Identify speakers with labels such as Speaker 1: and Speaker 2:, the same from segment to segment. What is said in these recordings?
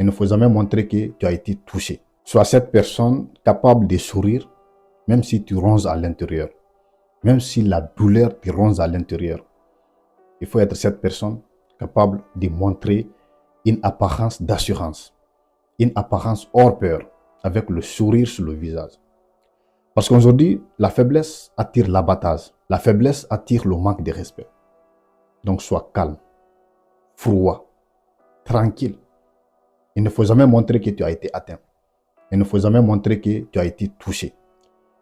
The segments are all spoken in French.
Speaker 1: Il ne faut jamais montrer que tu as été touché. Sois cette personne capable de sourire, même si tu ronces à l'intérieur. Même si la douleur te ronce à l'intérieur. Il faut être cette personne capable de montrer une apparence d'assurance. Une apparence hors peur, avec le sourire sur le visage. Parce qu'aujourd'hui, la faiblesse attire l'abattage. La faiblesse attire le manque de respect. Donc sois calme, froid, tranquille. Il ne faut jamais montrer que tu as été atteint. Il ne faut jamais montrer que tu as été touché.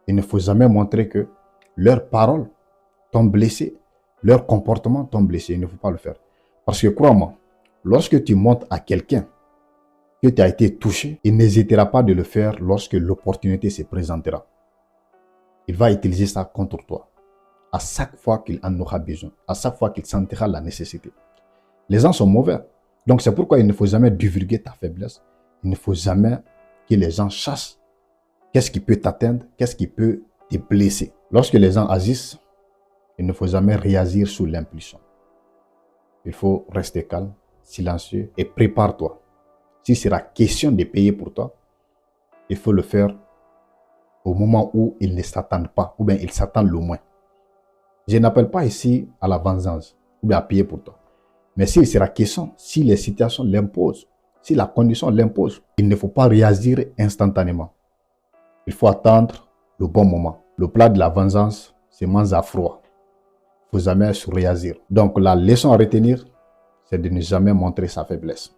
Speaker 1: Il ne faut jamais montrer que leurs paroles t'ont blessé, leur comportement t'ont blessé. Il ne faut pas le faire. Parce que crois-moi, lorsque tu montres à quelqu'un que tu as été touché, il n'hésitera pas de le faire lorsque l'opportunité se présentera. Il va utiliser ça contre toi. À chaque fois qu'il en aura besoin, à chaque fois qu'il sentira la nécessité. Les gens sont mauvais. Donc c'est pourquoi il ne faut jamais divulguer ta faiblesse. Il ne faut jamais que les gens sachent qu'est-ce qui peut t'atteindre, qu'est-ce qui peut te blesser. Lorsque les gens agissent, il ne faut jamais réagir sous l'impulsion. Il faut rester calme, silencieux et prépare-toi. Si sera question de payer pour toi, il faut le faire au moment où ils ne s'attendent pas, ou bien ils s'attendent le moins. Je n'appelle pas ici à la vengeance, ou bien à payer pour toi. Mais s'il sera question, si les situations l'imposent, si la condition l'impose, il ne faut pas réagir instantanément. Il faut attendre le bon moment. Le plat de la vengeance se mange à froid. Il ne faut jamais réagir. Donc la leçon à retenir, c'est de ne jamais montrer sa faiblesse.